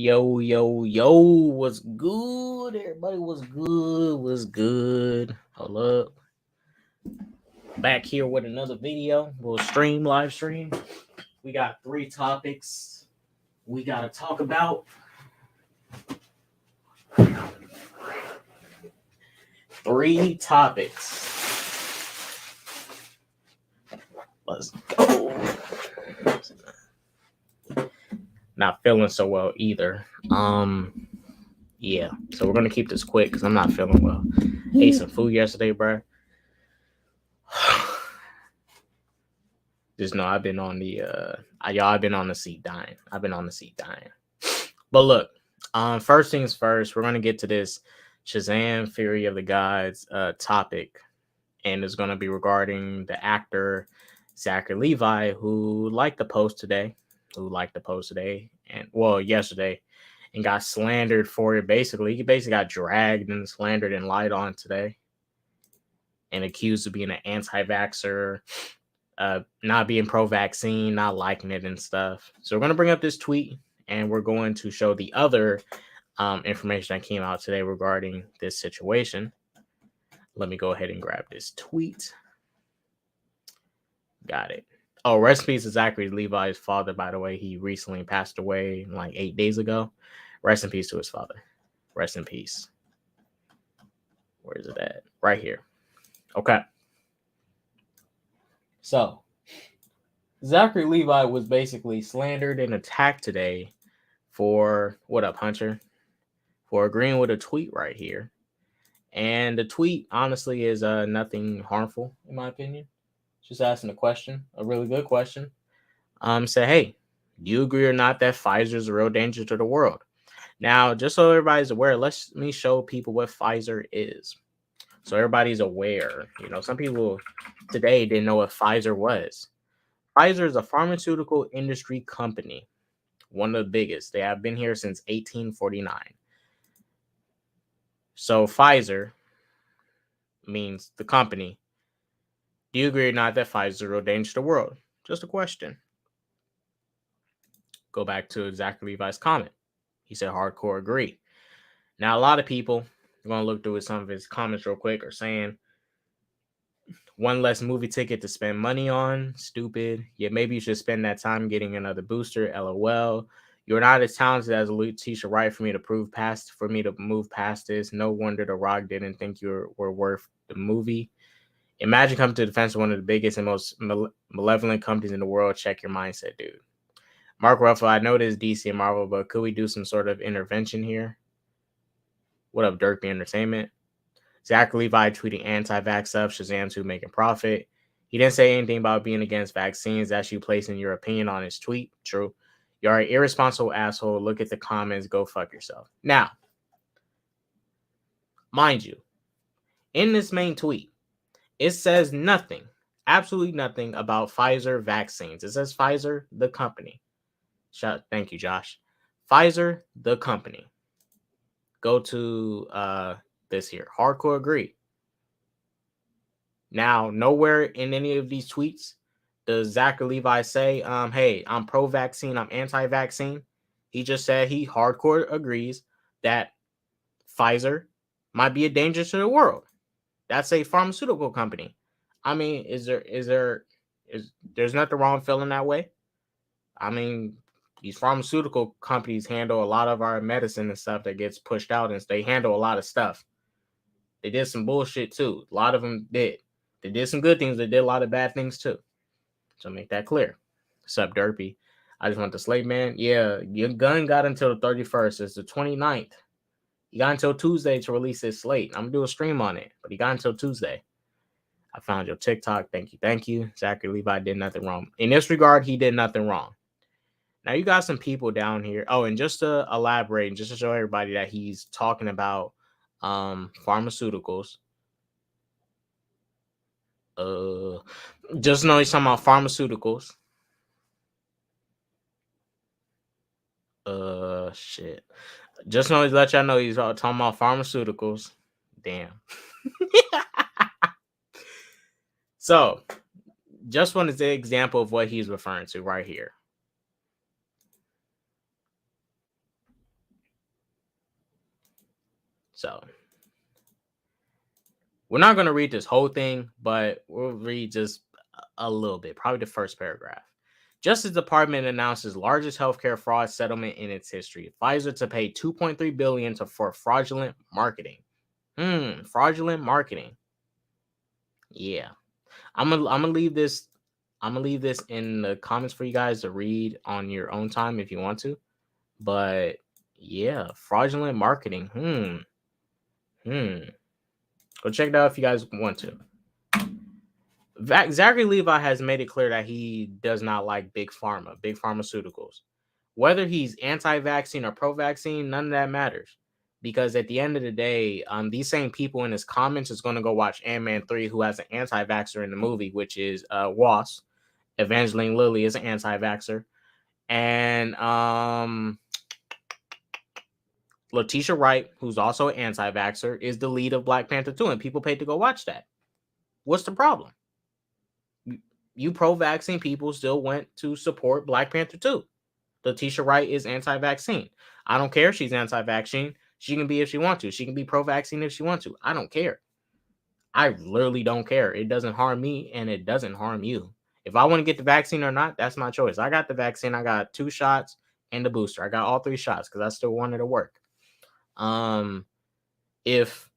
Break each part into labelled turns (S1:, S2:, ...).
S1: Yo, what's good? Everybody, what's good? What's good? Hold up. Back here with another video. We'll live stream. We got 3 topics we gotta talk about. 3 topics. Let's go. Not feeling so well either. Yeah. So we're gonna keep this quick because I'm not feeling well. Ate some food yesterday, bro. Just know I've been on the I've been on the seat dying. But look, first things first, we're gonna get to this Shazam Fury of the Gods topic, and it's gonna be regarding the actor Zachary Levi, who liked the post today, and yesterday, and got slandered for it. He basically got dragged and slandered and lied on today, and accused of being an anti-vaxxer. Not being pro-vaccine, not liking it and stuff. So we're going to bring up this tweet, and we're going to show the other information that came out today regarding this situation. Let me go ahead and grab this tweet. Got it. Oh, rest in peace to Zachary Levi's father, by the way. He recently passed away like 8 days ago. Rest in peace to his father. Rest in peace. Where is it at? Right here. Okay. So, Zachary Levi was basically slandered and attacked today for, what up, Hunter? For agreeing with a tweet right here. And the tweet, honestly, is nothing harmful, in my opinion. Just asking a question, a really good question. Say, hey, do you agree or not that Pfizer is a real danger to the world? Now, just so everybody's aware, let me show people what Pfizer is. So everybody's aware. You know, some people today didn't know what Pfizer was. Pfizer is a pharmaceutical industry company, one of the biggest. They have been here since 1849. So Pfizer means the company. Do you agree or not that Pfizer is a real danger to the world? Just a question. Go back to Zachary Levi's comment. He said hardcore agree. Now, a lot of people, I'm going to look through some of his comments real quick, are saying, one less movie ticket to spend money on. Stupid. Yeah, maybe you should spend that time getting another booster. LOL. You're not as talented as Letitia Wright for me to move past this. No wonder The Rock didn't think you were worth the movie. Imagine coming to the defense of one of the biggest and most malevolent companies in the world. Check your mindset, dude. Mark Ruffalo, I know this DC and Marvel, but could we do some sort of intervention here? What up, Dirk Entertainment? Zachary Levi tweeting anti-vax stuff. Shazam 2 making profit. He didn't say anything about being against vaccines. That's you placing your opinion on his tweet. True. You're an irresponsible asshole. Look at the comments. Go fuck yourself. Now, mind you, in this main tweet, it says nothing, absolutely nothing about Pfizer vaccines. It says Pfizer, the company. Thank you, Josh. Pfizer, the company. Go to this here. Hardcore agree. Now, nowhere in any of these tweets does Zachary Levi say, hey, I'm pro-vaccine, I'm anti-vaccine. He just said he hardcore agrees that Pfizer might be a danger to the world. That's a pharmaceutical company. I mean, there's nothing wrong with feeling that way. I mean, these pharmaceutical companies handle a lot of our medicine and stuff that gets pushed out, and they handle a lot of stuff. They did some bullshit too. A lot of them did. They did some good things. They did a lot of bad things too. So make that clear. Sup, Derpy? I just want the slate, man. Yeah, your gun got until the 31st. It's the 29th. He got until Tuesday to release his slate. I'm going to do a stream on it, but he got until Tuesday. I found your TikTok. Thank you. Zachary Levi did nothing wrong. In this regard, he did nothing wrong. Now, you got some people down here. Oh, and just to elaborate, and just to show everybody that he's talking about pharmaceuticals. Just know he's talking about pharmaceuticals. Shit. Just know he's let y'all know he's talking about pharmaceuticals. Damn. So, just one is the example of what he's referring to right here. So we're not going to read this whole thing, but we'll read just a little bit, probably the first paragraph. Justice Department announces largest healthcare fraud settlement in its history. Pfizer to pay $2.3 billion for fraudulent marketing. Fraudulent marketing. Yeah. I'm gonna leave this. I'm gonna leave this in the comments for you guys to read on your own time if you want to. But yeah, fraudulent marketing. Go check it out if you guys want to. Zachary Levi has made it clear that he does not like big pharmaceuticals. Whether he's anti-vaccine or pro-vaccine, none of that matters. Because at the end of the day, these same people in his comments is going to go watch Ant-Man 3, who has an anti-vaxxer in the movie, which is Wasp. Evangeline Lilly is an anti-vaxxer. And Letitia Wright, who's also an anti-vaxxer, is the lead of Black Panther 2, and people paid to go watch that. What's the problem? You pro-vaccine people still went to support Black Panther 2. Letitia Wright is anti-vaccine. I don't care if she's anti-vaccine. She can be if she wants to. She can be pro-vaccine if she wants to. I don't care. I literally don't care. It doesn't harm me, and it doesn't harm you. If I want to get the vaccine or not, that's my choice. I got the vaccine. I got 2 shots and the booster. I got all 3 shots because I still wanted to work. If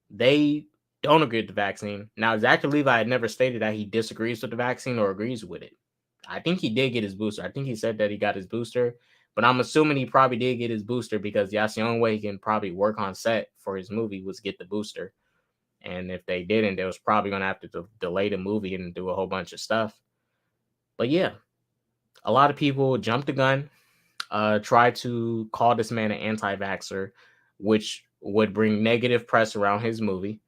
S1: they don't agree with the vaccine, now Zachary Levi had never stated that he disagrees with the vaccine or agrees with it. I think he did get his booster. I think he said that he got his booster, but I'm assuming he probably did get his booster because that's the only way he can probably work on set for his movie was get the booster. And if they didn't, they was probably going to have to delay the movie and do a whole bunch of stuff. But yeah, a lot of people jumped the gun, tried to call this man an anti-vaxxer, which would bring negative press around his movie.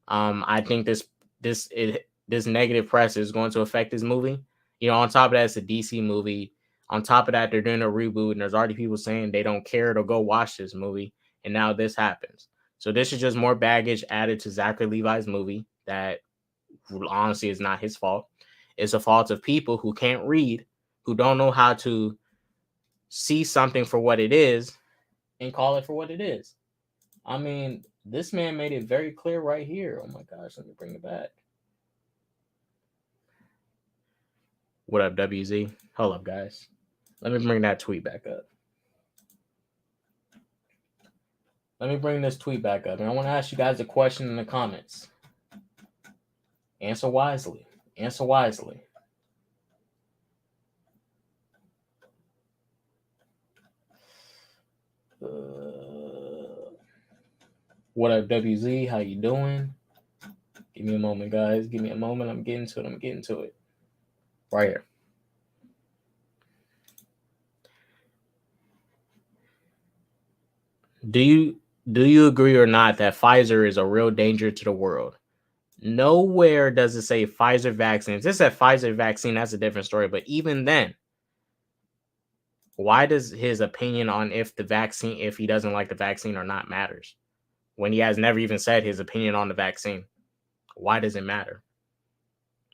S1: I think this negative press is going to affect his movie. On top of that, it's a DC movie. On top of that, they're doing a reboot, and there's already people saying they don't care to go watch this movie. And now this happens. So this is just more baggage added to Zachary Levi's movie that honestly is not his fault. It's a fault of people who can't read, who don't know how to see something for what it is and call it for what it is. I mean, this man made it very clear right here. Oh my gosh, let me bring it back. What up, WZ? Hold up, guys. Let me bring that tweet back up. Let me bring this tweet back up. And I want to ask you guys a question in the comments. Answer wisely. Answer wisely. What up, WZ? How you doing? Give me a moment, guys. Give me a moment. I'm getting to it. Right here. Do you agree or not that Pfizer is a real danger to the world? Nowhere does it say Pfizer vaccine. If it said Pfizer vaccine, that's a different story. But even then, why does his opinion on if he doesn't like the vaccine or not matters? When he has never even said his opinion on the vaccine. Why does it matter?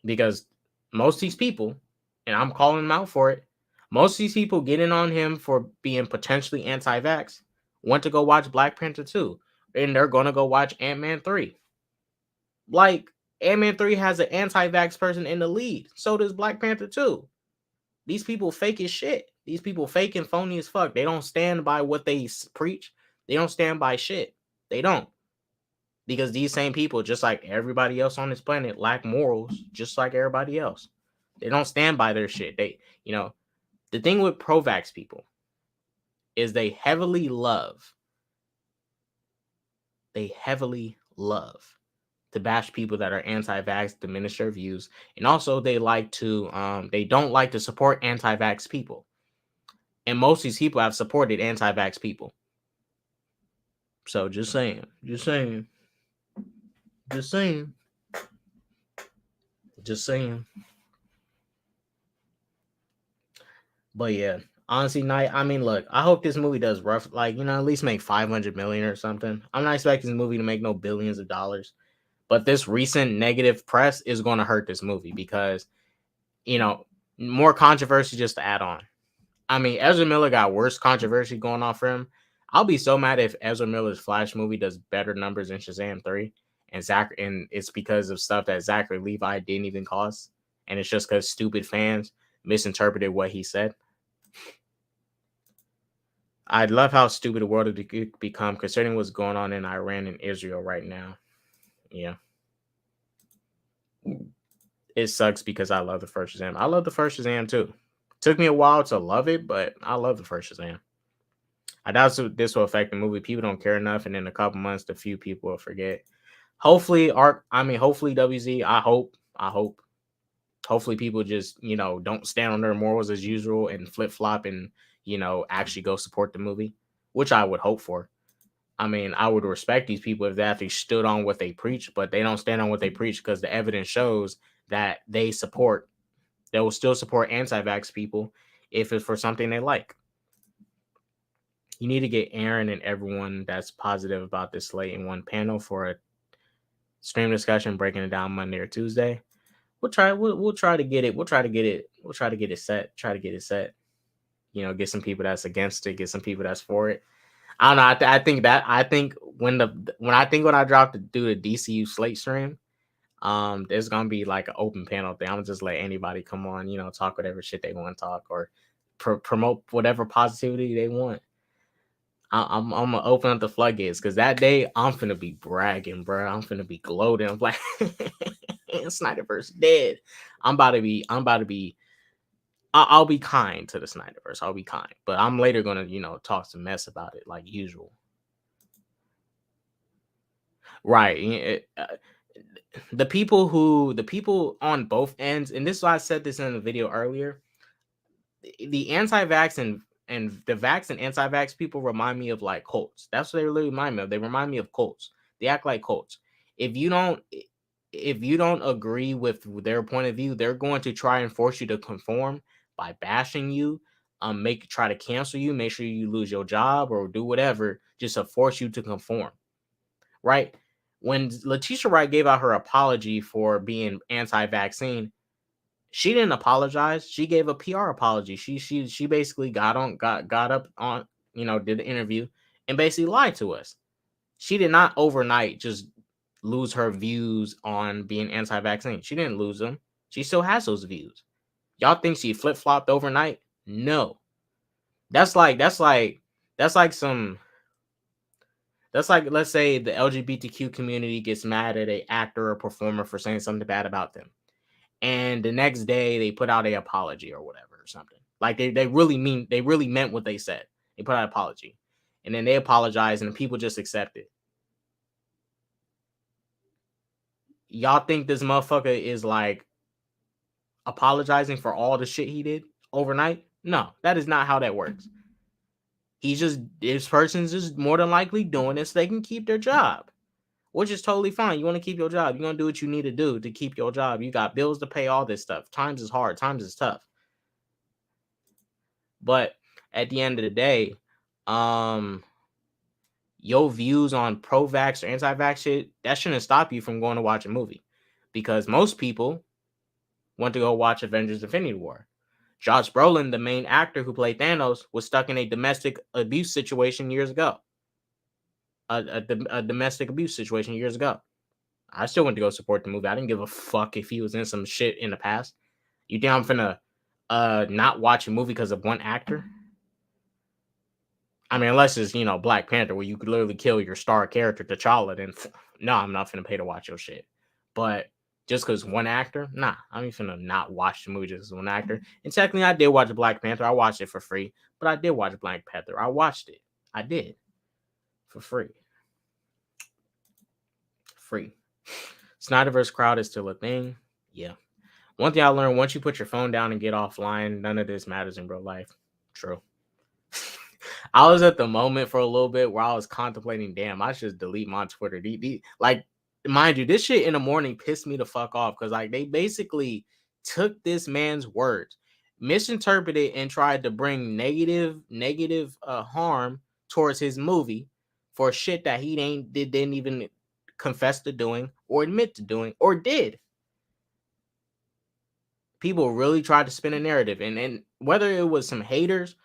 S1: Because most of these people, and I'm calling them out for it, most of these people getting on him for being potentially anti-vax went to go watch Black Panther 2. And they're going to go watch Ant-Man 3. Like, Ant-Man 3 has an anti-vax person in the lead. So does Black Panther 2. These people fake as shit. These people fake and phony as fuck. They don't stand by what they preach. They don't stand by shit. They don't. Because these same people, just like everybody else on this planet, lack morals, just like everybody else. They don't stand by their shit. The thing with pro-vax people is they heavily love to bash people that are anti-vax, diminish their views, and also they don't like to support anti-vax people. And most of these people have supported anti-vax people. So just saying. But yeah, honestly, look, I hope this movie does rough, at least make 500 million or something. I'm not expecting this movie to make no billions of dollars, but this recent negative press is going to hurt this movie because, more controversy just to add on. I mean, Ezra Miller got worse controversy going on for him. I'll be so mad if Ezra Miller's Flash movie does better numbers than Shazam 3, and it's because of stuff that Zachary Levi didn't even cause, and it's just because stupid fans misinterpreted what he said. I love how stupid the world has become, considering what's going on in Iran and Israel right now. Yeah. It sucks because I love the first Shazam. I love the first Shazam too. Took me a while to love it, but I love the first Shazam. I doubt this will affect the movie. People don't care enough, and in a couple months, the few people will forget. Hopefully, hopefully WZ. Hopefully people just don't stand on their morals as usual and flip flop and actually go support the movie, which I would hope for. I mean, I would respect these people if they actually stood on what they preach, but they don't stand on what they preach because the evidence shows that they will still support anti-vax people if it's for something they like. You need to get Aaron and everyone that's positive about this slate in one panel for a stream discussion, breaking it down Monday or Tuesday. We'll try to get it. We'll try to get it set. Try to get it set. Get some people that's against it. Get some people that's for it. I don't know. I think when I drop to do the DCU slate stream, there's gonna be like an open panel thing. I'm gonna just let anybody come on, talk whatever shit they want to talk or promote whatever positivity they want. I'm gonna open up the floodgates because that day I'm finna be bragging, bro. I'm finna be gloating. I'm like, Snyderverse dead. I'm about to be. I'll be kind to the Snyderverse. I'll be kind, but I'm later gonna talk some mess about it like usual. Right. The people on both ends, and this is why I said this in the video earlier. The anti-vax and the vax and anti-vax people remind me of like cults. That's what they really remind me of. They remind me of cults. They act like cults. If you don't agree with their point of view, they're going to try and force you to conform by bashing you, try to cancel you, make sure you lose your job or do whatever, just to force you to conform. Right? When Letitia Wright gave out her apology for being anti-vaccine, she didn't apologize. She gave a PR apology. She basically got up on, did the interview and basically lied to us. She did not overnight just lose her views on being anti-vaccine. She didn't lose them. She still has those views. Y'all think she flip-flopped overnight? No. That's like let's say the LGBTQ community gets mad at an actor or performer for saying something bad about them, and the next day they put out an apology or whatever or something. Like they really meant what they said. They put out an apology, and then they apologize, and the people just accept it. Y'all think this motherfucker is like apologizing for all the shit he did overnight? No, that is not how that works. This person's just more than likely doing this so they can keep their job, which is totally fine. You want to keep your job. You're going to do what you need to do to keep your job. You got bills to pay, all this stuff. Times is hard. Times is tough. But at the end of the day, your views on pro-vax or anti-vax shit, that shouldn't stop you from going to watch a movie. Because most people want to go watch Avengers Infinity War. Josh Brolin, the main actor who played Thanos, was stuck in a domestic abuse situation years ago. A domestic abuse situation years ago. I still went to go support the movie. I didn't give a fuck if he was in some shit in the past. You think I'm finna not watch a movie because of one actor? I mean, unless it's Black Panther, where you could literally kill your star character T'Challa, then no, I'm not finna pay to watch your shit. But just because one actor, nah, I'm even finna not watch the movie just as one actor. And technically, I did watch Black Panther. I watched it for free, but I did watch Black Panther. I watched it. I did for free. Free. Snyderverse crowd is still a thing. Yeah. One thing I learned: once you put your phone down and get offline, none of this matters in real life. True. I was at the moment for a little bit where I was contemplating, damn, I should delete my Twitter. Like, mind you, this shit in the morning pissed me the fuck off because like they basically took this man's words, misinterpreted, and tried to bring negative harm towards his movie for shit that he didn't even confess to doing or admit to doing or did. People really tried to spin a narrative, and whether it was some haters,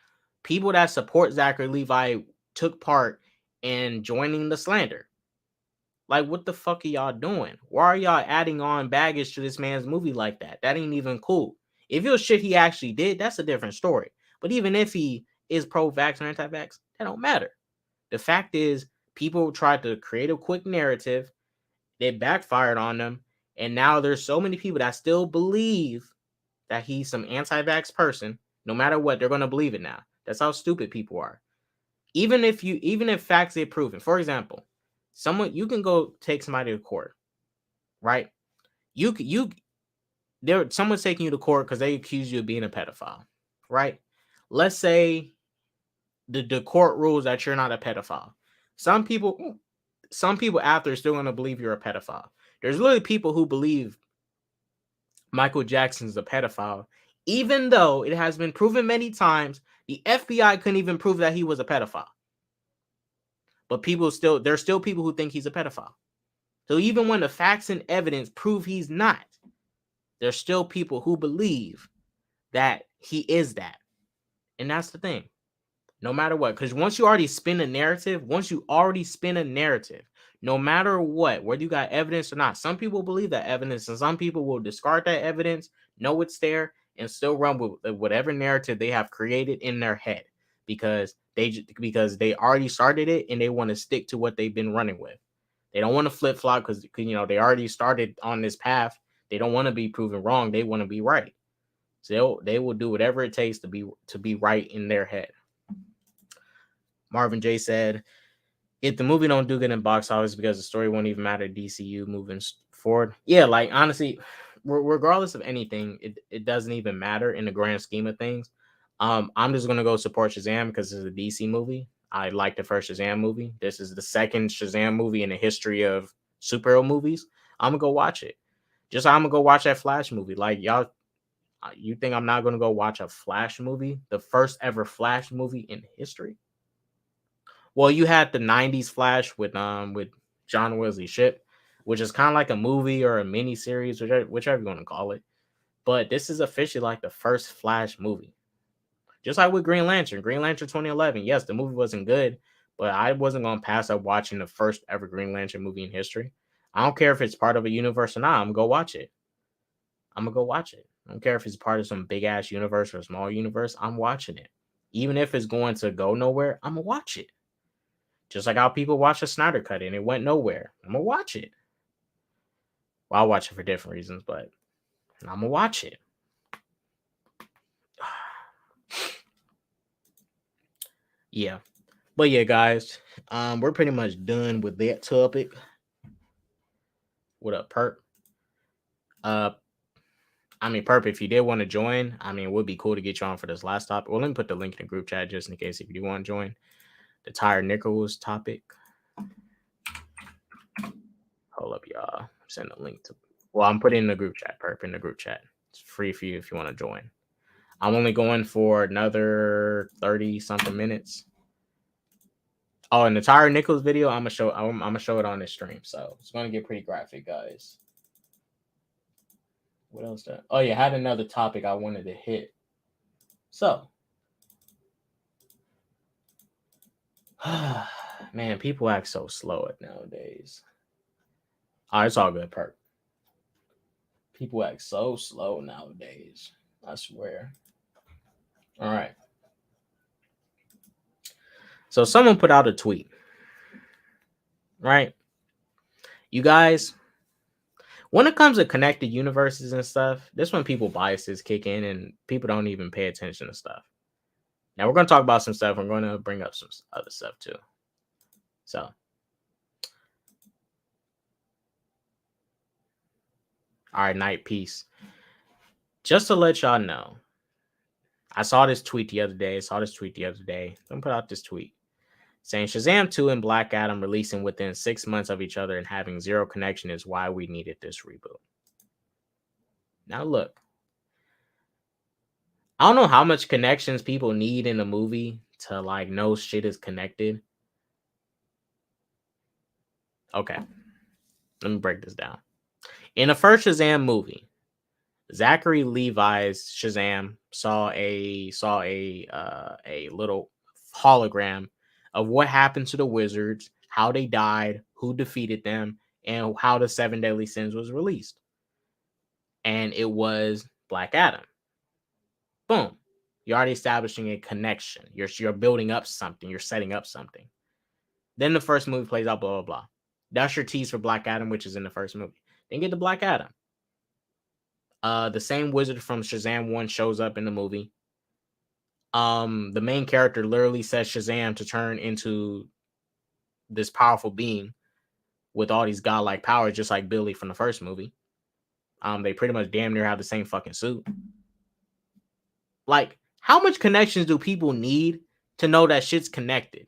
S1: people that support Zachary Levi took part in joining the slander. Like, what the fuck are y'all doing? Why are y'all adding on baggage to this man's movie like that? That ain't even cool. If it was shit he actually did, that's a different story. But even if he is pro-vax or anti-vax, that don't matter. The fact is, people tried to create a quick narrative. It backfired on them. And now there's so many people that still believe that he's some anti-vax person. No matter what, they're going to believe it now. That's how stupid people are. Even if facts get proven. For example, you can go take somebody to court, right? Someone's taking you to court because they accuse you of being a pedophile, right? Let's say the court rules that you're not a pedophile. Some people after are still going to believe you're a pedophile. There's literally people who believe Michael Jackson's a pedophile, even though it has been proven many times the FBI couldn't even prove that he was a pedophile. But there's still people who think he's a pedophile. So even when the facts and evidence prove he's not, there's still people who believe that he is that. And that's the thing. No matter what, because once you already spin a narrative, no matter what, whether you got evidence or not, some people believe that evidence and some people will discard that evidence, know it's there, and still run with whatever narrative they have created in their head because they already started it and they want to stick to what they've been running with. They don't want to flip-flop because they already started on this path. They don't want to be proven wrong. They want to be right. So they will do whatever it takes to be right in their head. Marvin J said, if the movie don't do good in box office because the story won't even matter to DCU moving forward. Yeah, like honestly, regardless of anything, it doesn't even matter in the grand scheme of things. I'm just gonna go support Shazam because it's a DC movie. I like the first Shazam movie. This is the second Shazam movie in the history of superhero movies. I'm gonna go watch it. Just I'm gonna go watch that Flash movie. Like y'all, you think I'm not gonna go watch a Flash movie? The first ever Flash movie in history. Well, you had the '90s Flash with John Wesley Shipp, which is kind of like a movie or a mini series, whichever you want to call it. But this is officially like the first Flash movie. Just like with Green Lantern 2011. Yes, the movie wasn't good, but I wasn't going to pass up watching the first ever Green Lantern movie in history. I don't care if it's part of a universe or not. I'm going to go watch it. I don't care if it's part of some big ass universe or a small universe. I'm watching it. Even if it's going to go nowhere, I'm going to watch it. Just like how people watch the Snyder Cut and it went nowhere. I'm going to watch it. Well, I'll watch it for different reasons, but I'm going to watch it. Yeah. But yeah, guys, we're pretty much done with that topic. What up, Perp? Perp, if you did want to join, it would be cool to get you on for this last topic. Well, let me put the link in the group chat just in case if you do want to join the Tyre Nichols topic. Hold up, y'all. Send a link to. Well, I'm putting in the group chat, Perp, in the group chat. It's free for you if you want to join. I'm only going for another 30-something minutes. Oh, in the Tyre Nichols video, I'm gonna show it on this stream, so it's gonna get pretty graphic, guys. What else? Oh yeah, I had another topic I wanted to hit. So, man, people act so slow nowadays. Oh, it's all good, Perk. People act so slow nowadays. I swear. All right. So someone put out a tweet. Right? You guys, when it comes to connected universes and stuff, this when people biases kick in and people don't even pay attention to stuff. Now we're going to talk about some stuff. We're going to bring up some other stuff too. So, all right, night, peace. Just to let y'all know, I saw this tweet the other day. Don't put out this tweet saying Shazam 2 and Black Adam releasing within 6 months of each other and having zero connection is why we needed this reboot. Now look, I don't know how much connections people need in a movie to like know shit is connected. Okay, let me break this down. In the first Shazam movie, Zachary Levi's Shazam saw a little hologram of what happened to the wizards, how they died, who defeated them, and how the 7 Deadly Sins was released. And it was Black Adam. Boom. You're already establishing a connection. You're building up something. You're setting up something. Then the first movie plays out, blah, blah, blah. That's your tease for Black Adam, which is in the first movie. Then get to Black Adam. The same wizard from Shazam 1 shows up in the movie. The main character literally says Shazam to turn into this powerful being with all these godlike powers, just like Billy from the first movie. They pretty much damn near have the same fucking suit. Like, how much connections do people need to know that shit's connected?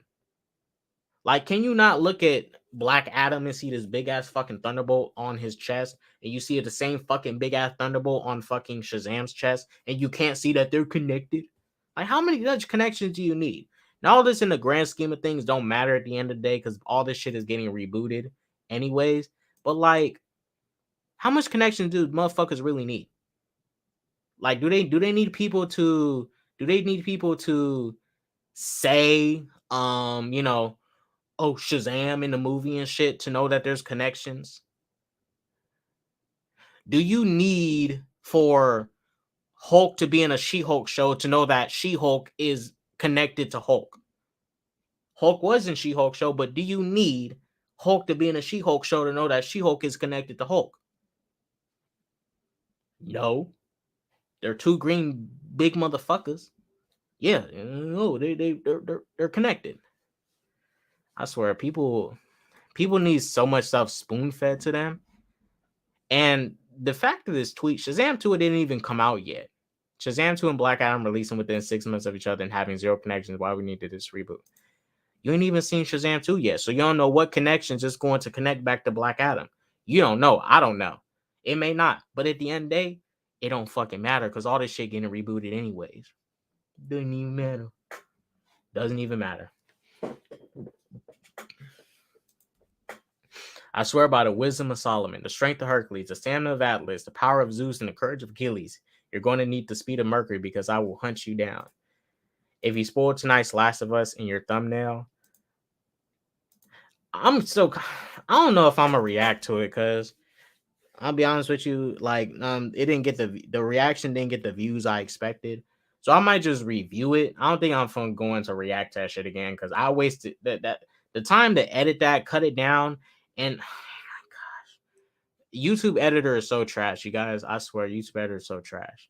S1: Like, can you not look at Black Adam and see this big ass fucking thunderbolt on his chest, and you see the same fucking big ass thunderbolt on fucking Shazam's chest, and you can't see that they're connected? Like, how many such connections do you need? Now, all this in the grand scheme of things don't matter at the end of the day because all this shit is getting rebooted anyways. But like, how much connections do motherfuckers really need? Like, do they need people to say, oh, Shazam in the movie and shit to know that there's connections? Do you need for Hulk to be in a She-Hulk show to know that She-Hulk is connected to Hulk? Hulk was in She-Hulk show, but do you need Hulk to be in a She-Hulk show to know that She-Hulk is connected to Hulk? No. They're two green big motherfuckers. Yeah, no, they're connected. I swear, people need so much stuff spoon-fed to them. And the fact of this tweet, Shazam 2 didn't even come out yet. Shazam 2 and Black Adam releasing within 6 months of each other and having zero connections. Why we needed this reboot? You ain't even seen Shazam 2 yet, so you don't know what connections is going to connect back to Black Adam. You don't know. I don't know. It may not. But at the end of the day, it don't fucking matter because all this shit getting rebooted anyways. Doesn't even matter. Doesn't even matter. I swear by the wisdom of Solomon, the strength of Hercules, the stamina of Atlas, the power of Zeus, and the courage of Achilles, you're going to need the speed of Mercury because I will hunt you down. If you spoiled tonight's Last of Us in your thumbnail, I don't know if I'm gonna react to it because I'll be honest with you, like it didn't get the reaction didn't get the views I expected. So I might just review it. I don't think I'm going to react to that shit again because I wasted that the time to edit that, cut it down, and oh my gosh, YouTube editor is so trash, you guys. I swear, YouTube editor is so trash.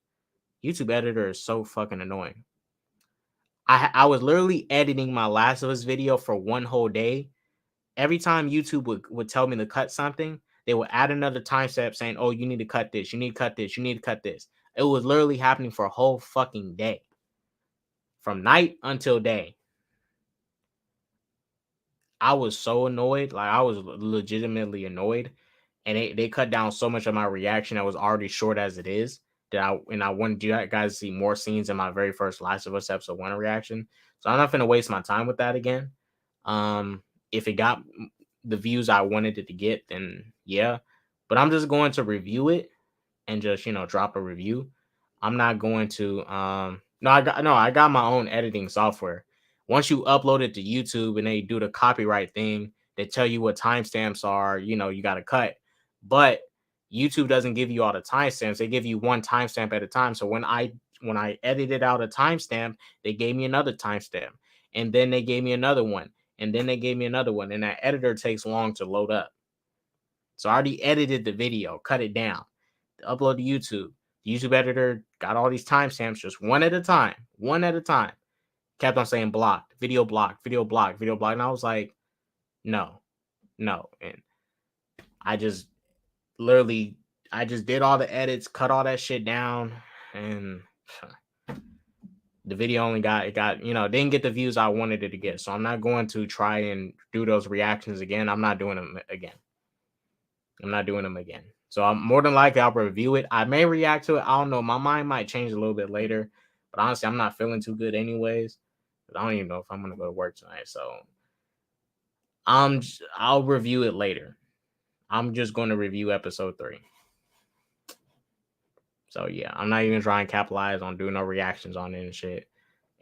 S1: YouTube editor is so fucking annoying. I was literally editing my Last of Us video for one whole day. Every time YouTube would tell me to cut something, they would add another timestamp saying, oh, you need to cut this, you need to cut this, you need to cut this. It was literally happening for a whole fucking day. From night until day. I was so annoyed. Like, I was legitimately annoyed. And they cut down so much of my reaction that was already short as it is. I wanted you guys to see more scenes in my very first Last of Us episode 1 reaction. So I'm not going to waste my time with that again. If it got the views I wanted it to get, then yeah. But I'm just going to review it and just, drop a review. I'm not going to I got my own editing software. Once you upload it to YouTube and they do the copyright thing, they tell you what timestamps are, you got to cut. But YouTube doesn't give you all the timestamps. They give you one timestamp at a time. So when I edited out a timestamp, they gave me another timestamp. And then they gave me another one. And then they gave me another one. And that editor takes long to load up. So I already edited the video, cut it down, upload to YouTube. The YouTube editor got all these timestamps just one at a time. Kept on saying blocked, video blocked, video blocked, video blocked. And I was like, no. And I just did all the edits, cut all that shit down, and the video only didn't get the views I wanted it to get. So I'm not going to try and do those reactions again. I'm not doing them again. So I'm more than likely I'll review it. I may react to it. I don't know. My mind might change a little bit later, but honestly, I'm not feeling too good anyways. I don't even know if I'm gonna go to work tonight. So I'll review it later. I'm just going to review episode 3. So yeah, I'm not even trying to capitalize on doing no reactions on it and shit.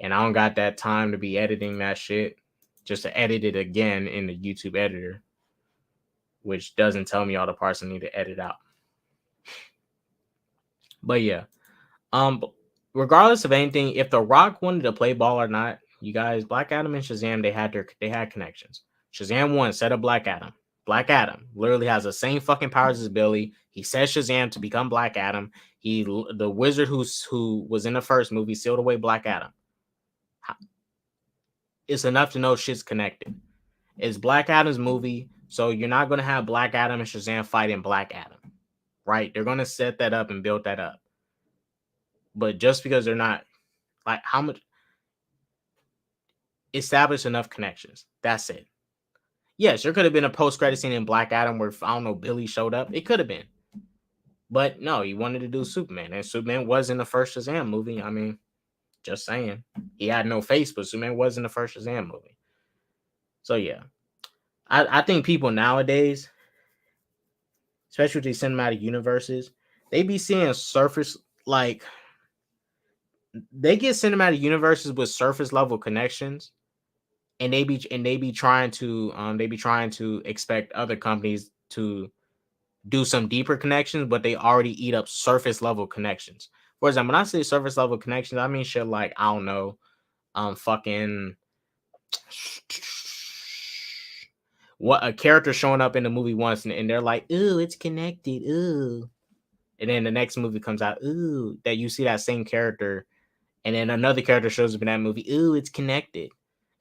S1: And I don't got that time to be editing that shit. just to edit it again in the YouTube editor, which doesn't tell me all the parts I need to edit out. But yeah, um, regardless of anything, if The Rock wanted to play ball or not, you guys, Black Adam and Shazam, they had connections. Shazam 1 set up Black Adam. Black Adam literally has the same fucking powers as Billy. He says Shazam to become Black Adam. The wizard who was in the first movie sealed away Black Adam. It's enough to know shit's connected. It's Black Adam's movie, so you're not gonna have Black Adam and Shazam fighting Black Adam, right? They're gonna set that up and build that up. But just because they're not, like, how much establish enough connections. That's it. Yes, there could have been a post-credit scene in Black Adam where, I don't know, Billy showed up. It could have been. But no, he wanted to do Superman. And Superman was in the first Shazam movie. I mean, just saying. He had no face, but Superman was in the first Shazam movie. So yeah. I think people nowadays, especially with these cinematic universes, they be seeing surface, like, they get cinematic universes with surface level connections, and they be trying to expect other companies to do some deeper connections, but they already eat up surface level connections. For example, when I say surface level connections, I mean shit like, I don't know, fucking what a character showing up in the movie once, and they're like, ooh, it's connected, ooh. And then the next movie comes out, ooh, that you see that same character, and then another character shows up in that movie, ooh, it's connected.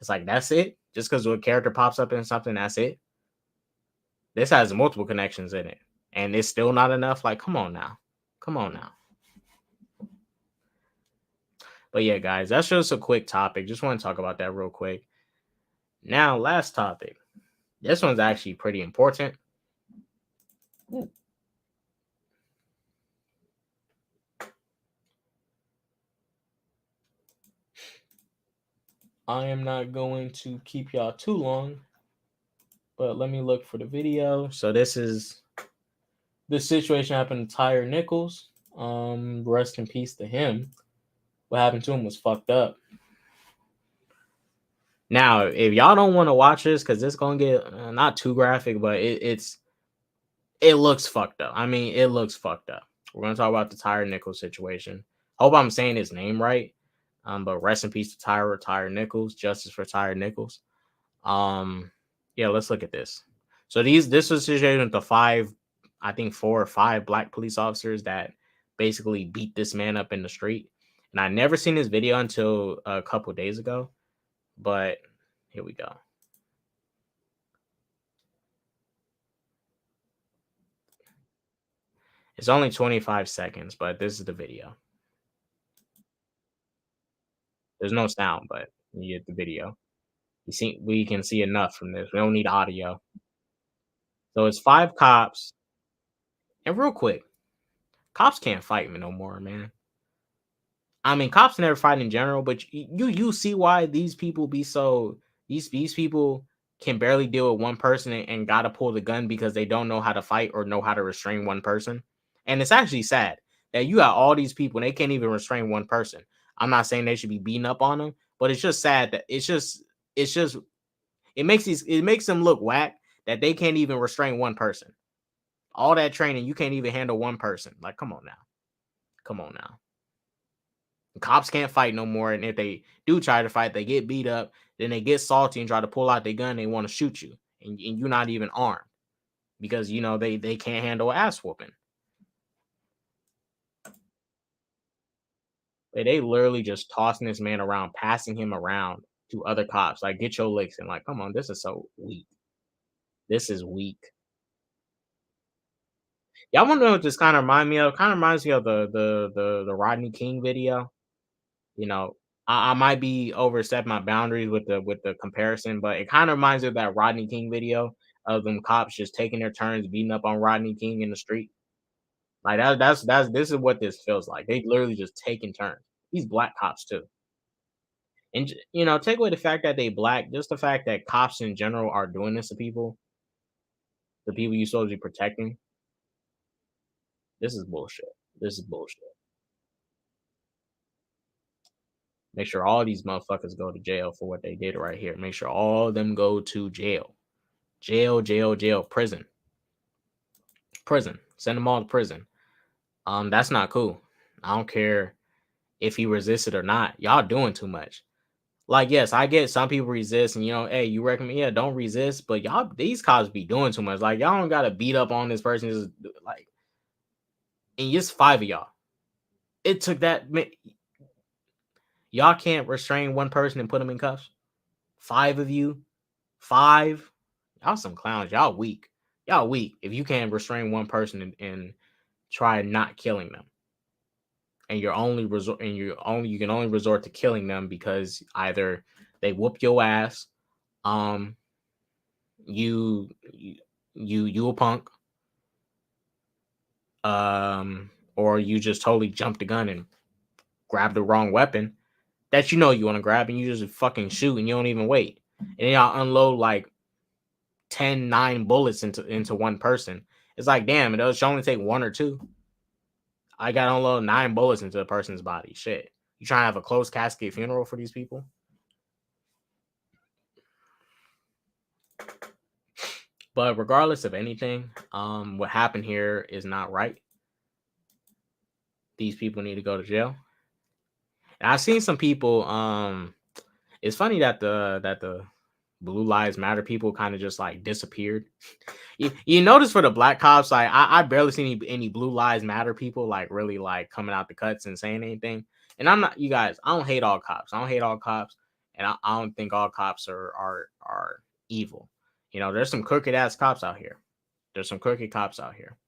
S1: It's like, that's it? Just because a character pops up in something, that's it? This has multiple connections in it, and it's still not enough. Like, come on now. Come on now. But yeah, guys, that's just a quick topic. Just want to talk about that real quick. Now, last topic. This one's actually pretty important. I am not going to keep y'all too long, but let me look for the video. So this situation happened to Tyre Nichols. Rest in peace to him. What happened to him was fucked up. Now, if y'all don't want to watch this, because it's gonna get not too graphic, but it looks fucked up. I mean, it looks fucked up. We're gonna talk about the Tyre Nichols situation. Hope I'm saying his name right. But rest in peace to Tyre Nichols. Justice for Tyre Nichols. Yeah, let's look at this. So this was situated with the I think 4 or 5 black police officers that basically beat this man up in the street. And I never seen this video until a couple days ago. But here we go. It's only 25 seconds, but this is the video. There's no sound, but you get the video. We can see enough from this. We don't need audio. So it's 5 cops. And real quick, cops can't fight me no more, man. I mean, cops never fight in general, but you see why these people be so these people can barely deal with one person and gotta pull the gun because they don't know how to fight or know how to restrain one person. And it's actually sad that you got all these people and they can't even restrain one person. I'm not saying they should be beating up on them, but it's just sad that it makes them look whack that they can't even restrain one person. All that training, you can't even handle one person. Like, come on now. Come on now. Cops can't fight no more, and if they do try to fight, they get beat up. Then they get salty and try to pull out their gun. They want to shoot you, and you're not even armed because they can't handle ass whooping. They literally just tossing this man around, passing him around to other cops. Like, get your licks and like, come on, this is so weak. This is weak. Y'all want to know what this kind of remind me of? Kind of reminds me of the Rodney King video. You know, I might be overstepping my boundaries with the comparison, but it kind of reminds me of that Rodney King video of them cops just taking their turns beating up on Rodney King in the street. Like that's this is what this feels like. They literally just taking turns. These black cops too. And take away the fact that they black, just the fact that cops in general are doing this to people, the people you're supposed to be protecting. This is bullshit. This is bullshit. Make sure all these motherfuckers go to jail for what they did right here. Make sure all of them go to jail. Jail, jail, jail, prison. Prison. Send them all to prison. That's not cool. I don't care if he resisted or not. Y'all doing too much. Like, yes, I get some people resist, and hey, you recommend, yeah, don't resist, but y'all, these cops be doing too much. Like, y'all don't gotta beat up on this person. Just like, and just 5 of y'all. It took that. Y'all can't restrain one person and put them in cuffs. 5 of you, 5. Y'all some clowns. Y'all weak. Y'all weak. If you can't restrain one person and try not killing them, and you can only resort to killing them because either they whoop your ass, um, you a punk, or you just totally jumped the gun and grabbed the wrong weapon that you want to grab, and you just fucking shoot and you don't even wait, and then y'all unload like 9 bullets into one person. It's like, damn, it should only take 1 or 2. I got to unload 9 bullets into a person's body. Shit, you trying to have a closed casket funeral for these people? But regardless of anything, what happened here is not right. These people need to go to jail. And I've seen some people. It's funny that the Blue Lives Matter people kind of just like disappeared. You notice for the black cops, like I barely see any Blue Lives Matter people like really like coming out the cuts and saying anything. And I'm not, you guys, I don't hate all cops. I don't hate all cops, and I don't think all cops are evil. There's some crooked ass cops out here. There's some crooked cops out here.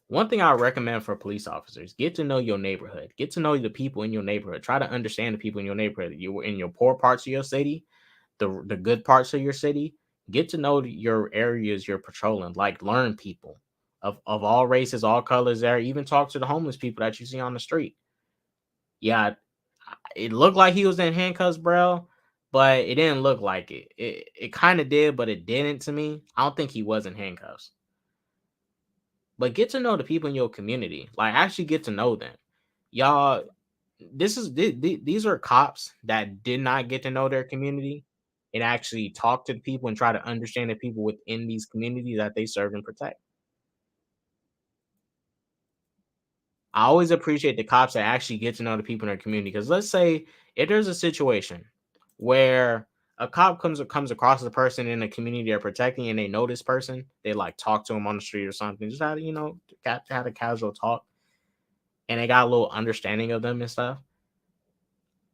S1: One thing I recommend for police officers: get to know your neighborhood. Get to know the people in your neighborhood. Try to understand the people in your neighborhood. You in your poor parts of your city, the good parts of your city. Get to know your areas you're patrolling. Like, learn people of all races, all colors there. Even talk to the homeless people that you see on the street. Yeah, it looked like he was in handcuffs, bro, but it didn't look like it. It kind of did, but it didn't to me. I don't think he was in handcuffs. But get to know the people in your community. Like, actually get to know them. Y'all, these are cops that did not get to know their community and actually talk to the people and try to understand the people within these communities that they serve and protect. I always appreciate the cops that actually get to know the people in their community. Because let's say if there's a situation where a cop comes across a person in a community they're protecting and they know this person, they like talk to him on the street or something, just had had a casual talk, and they got a little understanding of them and stuff.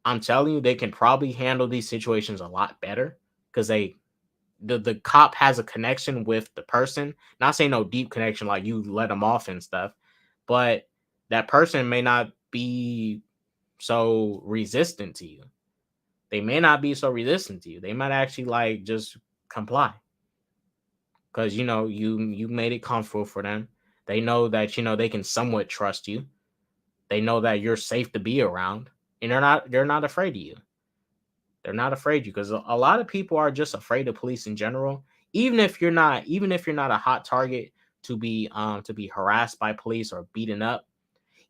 S1: I'm telling you, they can probably handle these situations a lot better because the cop has a connection with the person. Not saying no deep connection like you let them off and stuff, but that person may not be so resistant to you. They may not be so resistant to you. They might actually like just comply because you made it comfortable for them. They know that they can somewhat trust you. They know that you're safe to be around, and they're not afraid of you. They're not afraid of you because a lot of people are just afraid of police in general. Even if you're not a hot target to be harassed by police or beaten up.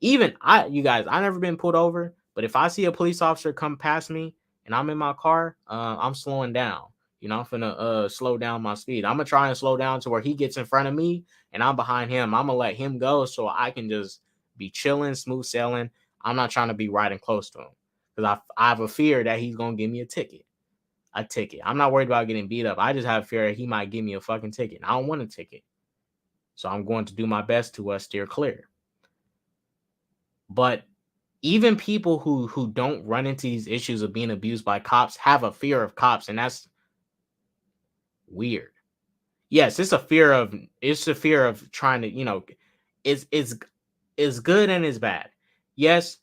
S1: Even you guys, I never been pulled over, but if I see a police officer come past me and I'm in my car, I'm slowing down. I'm finna slow down my speed. I'm gonna try and slow down to where he gets in front of me and I'm behind him. I'm gonna let him go so I can just be chilling, smooth sailing. I'm not trying to be riding close to him because I have a fear that he's gonna give me a ticket. A ticket. I'm not worried about getting beat up. I just have a fear that he might give me a fucking ticket. I don't want a ticket, so I'm going to do my best to steer clear. But even people who don't run into these issues of being abused by cops have a fear of cops, and that's weird. Yes, it's a fear of trying to, it's good and it's bad. Yes,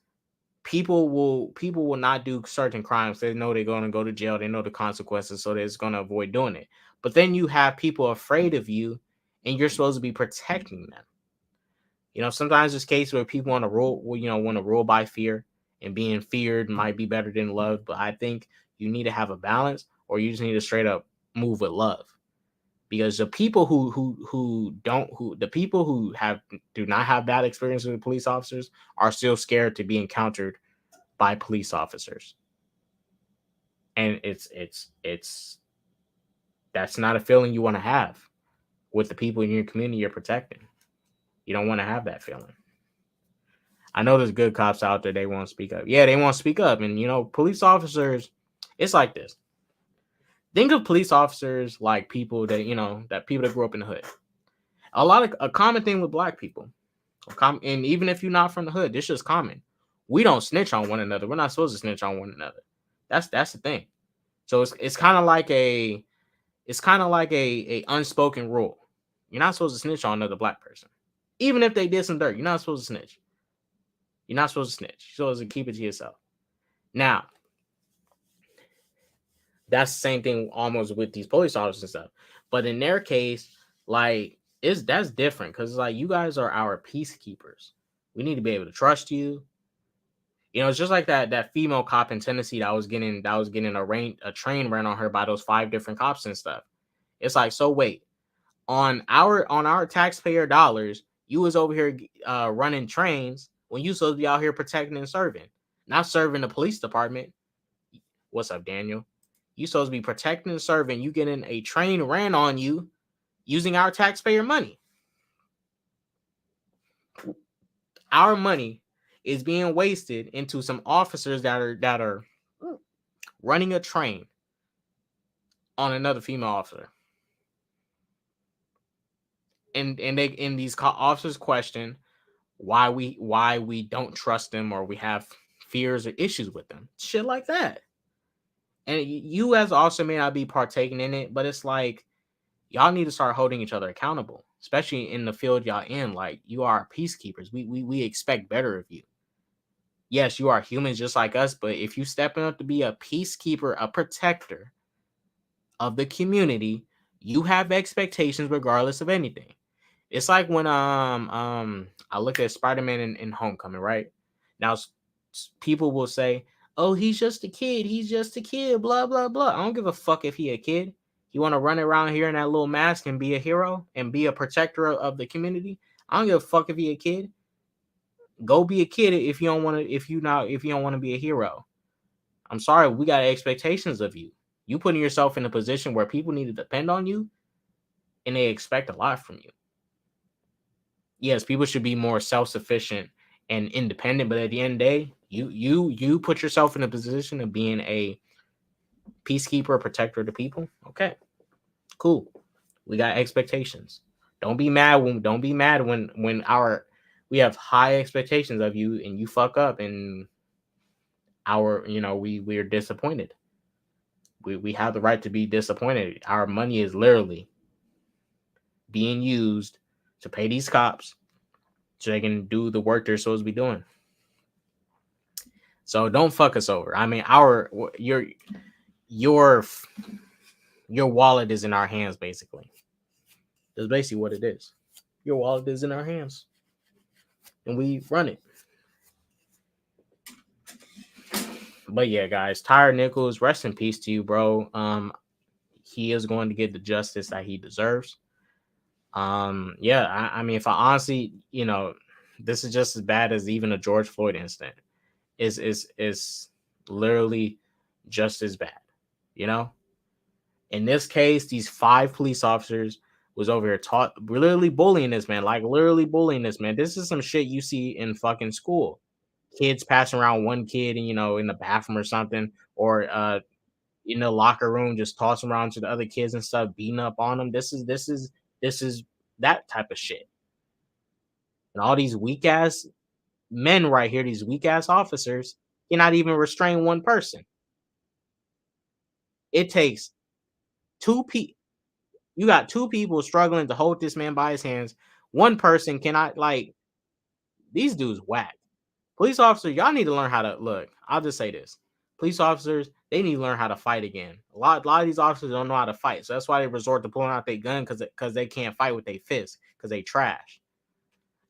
S1: people will not do certain crimes. They know they're going to go to jail. They know the consequences, so they're going to avoid doing it. But then you have people afraid of you, and you're supposed to be protecting them. Sometimes there's cases where people want to rule by fear, and being feared might be better than love. But I think you need to have a balance, or you just need to straight up move with love. Because the people who do not have bad experiences with police officers are still scared to be encountered by police officers. And it's that's not a feeling you want to have with the people in your community you're protecting. You don't want to have that feeling. I know there's good cops out there, they won't speak up. Yeah, they won't speak up. And police officers, it's like this. Think of police officers like people that people that grew up in the hood. A common thing with black people, and even if you're not from the hood, this is common. We don't snitch on one another. We're not supposed to snitch on one another. That's the thing. So it's kind of like a unspoken rule. You're not supposed to snitch on another black person, even if they did some dirt. You're not supposed to snitch. You're not supposed to snitch. You're supposed to keep it to yourself. Now, that's the same thing almost with these police officers and stuff. But in their case, like that's different because like you guys are our peacekeepers. We need to be able to trust you. It's just like that female cop in Tennessee that was getting a train ran on her by those 5 different cops and stuff. It's like, so wait, on our taxpayer dollars, you was over here running trains when you supposed to be out here protecting and serving, not serving the police department. What's up, Daniel? You supposed to be protecting and serving. You getting a train ran on you using our taxpayer money. Our money is being wasted into some officers that are running a train on another female officer. And these officers question why we don't trust them or we have fears or issues with them. Shit like that. And you as an officer may not be partaking in it, but it's like y'all need to start holding each other accountable, especially in the field y'all in. Like, you are peacekeepers. We expect better of you. Yes, you are humans just like us, but if you stepping up to be a peacekeeper, a protector of the community, you have expectations regardless of anything. It's like when I look at Spider-Man in Homecoming, right? Now people will say, "Oh, he's just a kid. He's just a kid." Blah blah blah. I don't give a fuck if he a kid. You want to run around here in that little mask and be a hero and be a protector of the community? I don't give a fuck if he a kid. Go be a kid if you don't want to. If you don't want to be a hero. I'm sorry, we got expectations of you. You putting yourself in a position where people need to depend on you, and they expect a lot from you. Yes, people should be more self-sufficient and independent, but at the end of the day, you put yourself in a position of being a peacekeeper, protector of the people. Okay, cool. We got expectations. Don't be mad when we have high expectations of you and you fuck up and we're disappointed. We have the right to be disappointed. Our money is literally being used to pay these cops so they can do the work they're supposed to be doing. So don't fuck us over. I mean, your wallet is in our hands, basically. That's basically what it is. Your wallet is in our hands, and we run it. But yeah, guys, Tyre Nichols, rest in peace to you, bro. He is going to get the justice that he deserves. Yeah, I mean, if I honestly, this is just as bad as even a George Floyd incident. Is literally just as bad, In this case, these 5 police officers was over here literally bullying this man, like literally bullying this man. This is some shit you see in fucking school. Kids passing around one kid and in the bathroom or something, or in the locker room just tossing around to the other kids and stuff, beating up on them. This is that type of shit. And all these weak ass men right here, these weak ass officers, cannot even restrain one person. It takes 2 people. You got 2 people struggling to hold this man by his hands. One person cannot, these dudes whack. Police officers, y'all need to learn how to look. I'll just say this. Police officers, they need to learn how to fight again. A lot of these officers don't know how to fight. So that's why they resort to pulling out their gun because they can't fight with their fists because they trash.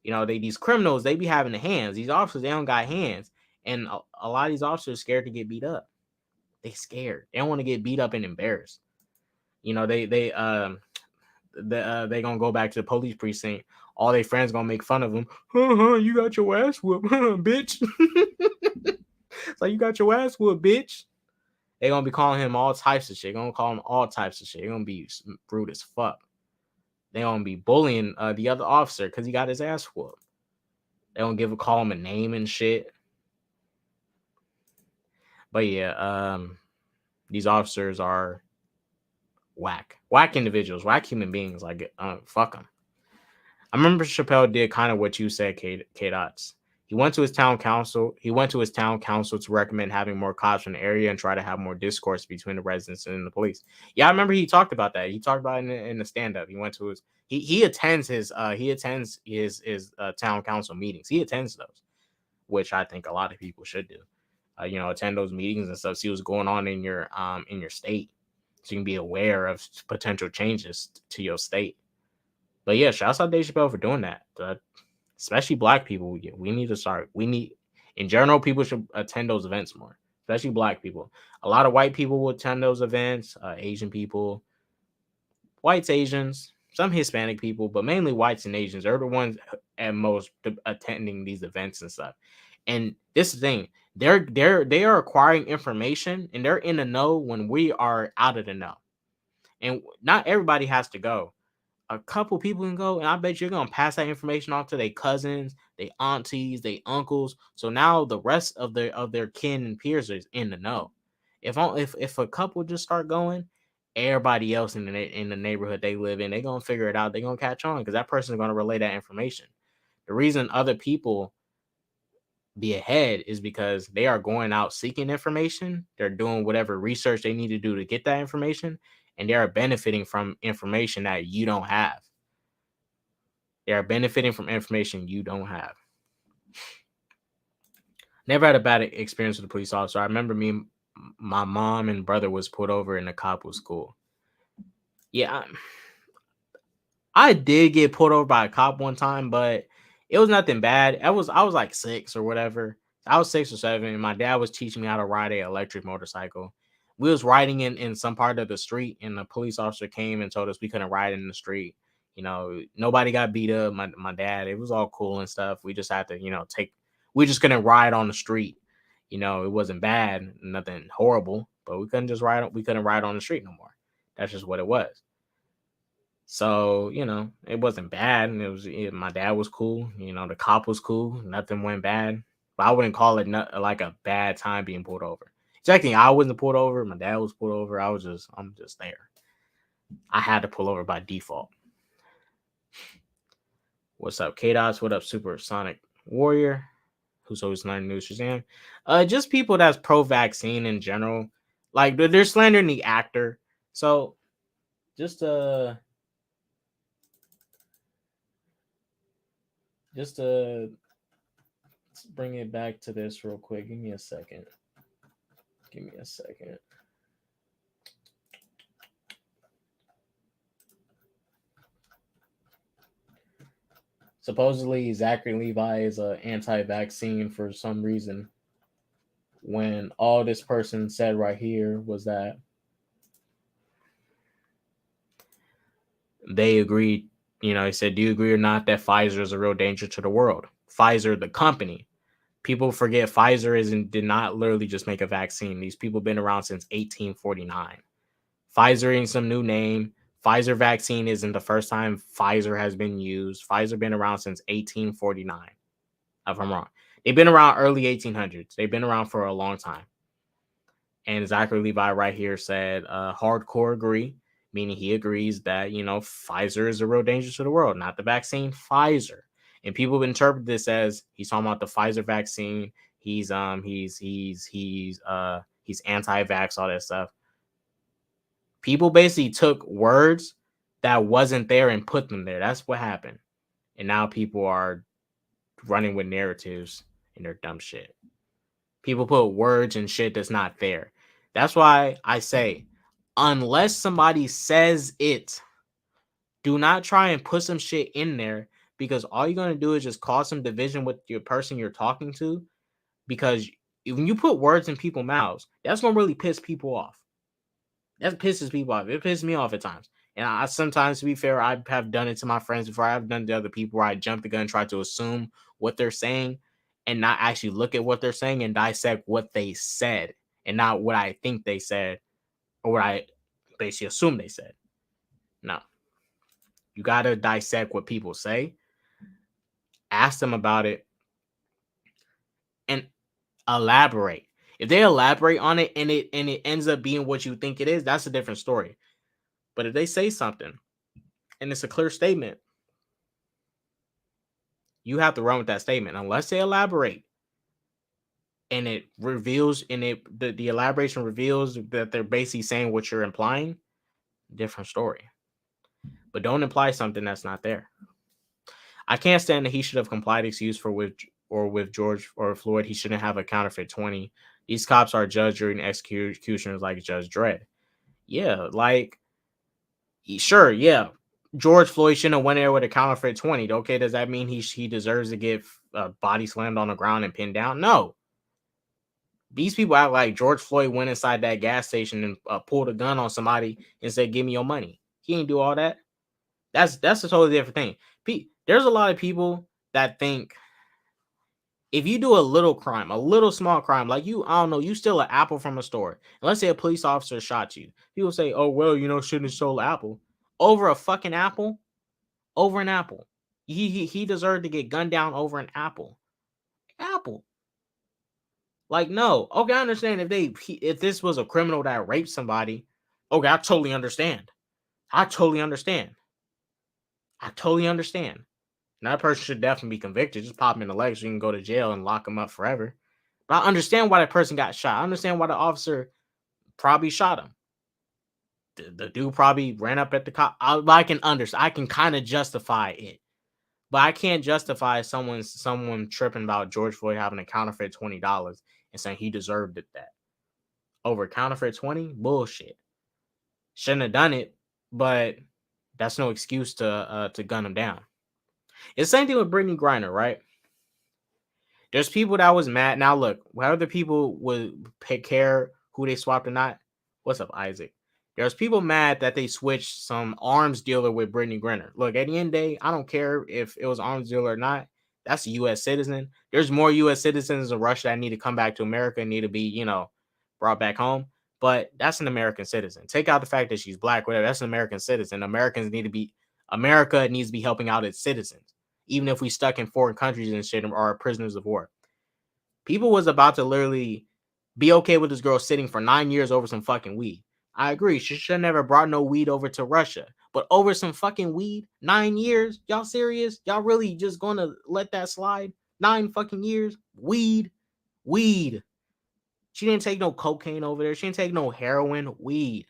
S1: These criminals, they be having the hands. These officers, they don't got hands. And a lot of these officers are scared to get beat up. They scared. They don't want to get beat up and embarrassed. They gonna go back to the police precinct. All their friends gonna make fun of them. You got your ass whooped, bitch. It's like, you got your ass whooped, bitch. They're gonna be calling him all types of shit. They're gonna call him all types of shit. They're gonna be rude as fuck. They're gonna be bullying the other officer because he got his ass whooped. They don't call him a name and shit. But yeah, these officers are whack individuals, whack human beings. Like, fuck them. I remember Chappelle did kind of what you said, K Dots. He went to his town council. To recommend having more cops in the area and try to have more discourse between the residents and the police. Yeah, I remember he talked about that. He talked about it in the stand up. He went to his he attends his town council meetings. He attends those, which I think a lot of people should do. Attend those meetings and stuff. See what's going on in your state, so you can be aware of potential changes to your state. But yeah, shouts out Dave Chappelle for doing that. Especially black people. We need to start. In general, people should attend those events more, especially black people. A lot of white people will attend those events, Asian people, whites, Asians, some Hispanic people, but mainly whites and Asians are the ones at most attending these events and stuff. And this is the thing, they are acquiring information and they're in the know when we are out of the know. And not everybody has to go. A couple people can go, and I bet you're gonna pass that information off to their cousins, their aunties, their uncles. So now the rest of their kin and peers is in the know. If a couple just start going, everybody else in the neighborhood they live in, they're gonna figure it out. They're gonna catch on because that person is gonna relay that information. The reason other people be ahead is because they are going out seeking information. They're doing whatever research they need to do to get that information, and they are benefiting from information that you don't have. They are benefiting from information you don't have. Never had a bad experience with a police officer. I remember my mom and brother was pulled over and the cop was cool. Yeah, I did get pulled over by a cop one time, but it was nothing bad. I was like 6 or whatever. I was 6 or 7, and my dad was teaching me how to ride a electric motorcycle. We was riding in some part of the street, and the police officer came and told us we couldn't ride in the street. Nobody got beat up. My dad, it was all cool and stuff. We just had to, we just couldn't ride on the street. It wasn't bad, nothing horrible, but we couldn't ride on the street no more. That's just what it was. So, it wasn't bad. And my dad was cool. The cop was cool. Nothing went bad. But I wouldn't call it like a bad time being pulled over. Exactly. I wasn't pulled over. My dad was pulled over. I'm just there. I had to pull over by default. What's up, K-Dots? What up, Supersonic Warrior? Who's always learning new Shazam? Just people that's pro-vaccine in general. Like, they're slandering the actor. So, just to bring it back to this real quick. Give me a second. Supposedly, Zachary Levi is an anti-vaccine for some reason, when all this person said right here was that they agreed. He said, do you agree or not that Pfizer is a real danger to the world? Pfizer, the company. People forget Pfizer did not literally just make a vaccine. These people have been around since 1849. Pfizer ain't some new name. Pfizer vaccine isn't the first time Pfizer has been used. Pfizer been around since 1849. If I'm wrong. They've been around early 1800s. They've been around for a long time. And Zachary Levi right here said, hardcore agree, meaning he agrees that, Pfizer is a real danger to the world, not the vaccine, Pfizer. And people interpret this as he's talking about the Pfizer vaccine. He's anti-vax, all that stuff. People basically took words that wasn't there and put them there. That's what happened. And now people are running with narratives and their dumb shit. People put words and shit that's not there. That's why I say, unless somebody says it, do not try and put some shit in there, because all you're going to do is just cause some division with your person you're talking to. Because when you put words in people's mouths, that's going to really piss people off. That pisses people off. It pisses me off at times. And I sometimes, to be fair, I have done it to my friends before. I've done it to other people where I jump the gun and try to assume what they're saying and not actually look at what they're saying and dissect what they said and not what I think they said or what I basically assume they said. No. You got to dissect what people say, ask them about it, and elaborate. If they elaborate on it and it ends up being what you think it is, that's a different story. But if they say something and it's a clear statement, you have to run with that statement unless they elaborate and it reveals and the elaboration reveals that they're basically saying what you're implying. Different story. But don't imply something that's not there. I can't stand that he should have complied excuse for with George or Floyd. He shouldn't have a counterfeit 20. These cops are judge, jury, and executioners like Judge Dredd. Yeah, like sure, yeah. George Floyd shouldn't have went there with a counterfeit 20. Okay, does that mean he deserves to get body slammed on the ground and pinned down? No. These people act like George Floyd went inside that gas station and pulled a gun on somebody and said, "Give me your money." He ain't do all that. That's a totally different thing. There's a lot of people that think if you do a little crime, a little small crime, like I don't know, you steal an apple from a store. And let's say a police officer shot you. People say, "Oh, well, shouldn't have stole an apple." Over a fucking apple? Over an apple. He deserved to get gunned down over an apple. Apple. Like, no. Okay, I understand if this was a criminal that raped somebody. Okay, I totally understand. I totally understand. Now, that person should definitely be convicted. Just pop him in the leg so you can go to jail and lock him up forever. But I understand why that person got shot. I understand why the officer probably shot him. The dude probably ran up at the cop. I can understand. I can kind of justify it. But I can't justify someone tripping about George Floyd having a counterfeit $20 and saying he deserved it that. Over counterfeit 20? Bullshit. Shouldn't have done it, but that's no excuse to gun him down. It's the same thing with Brittany Griner, right? There's people that was mad. Now look, whether people would care who they swapped or not. What's up, Isaac? There's people mad that they switched some arms dealer with Brittany Griner. Look, at the end of the day, I don't care if it was arms dealer or not. That's a U.S. citizen. There's more U.S. citizens in Russia that need to come back to America and need to be, brought back home. But that's an American citizen. Take out the fact that she's black, whatever. That's an American citizen. America needs to be helping out its citizens, even if we stuck in foreign countries and shit or are prisoners of war. People was about to literally be okay with this girl sitting for 9 years over some fucking weed. I agree. She should have never brought no weed over to Russia. But over some fucking weed, 9 years? Y'all serious? Y'all really just gonna let that slide? 9 fucking years? Weed. She didn't take no cocaine over there. She didn't take no heroin. Weed.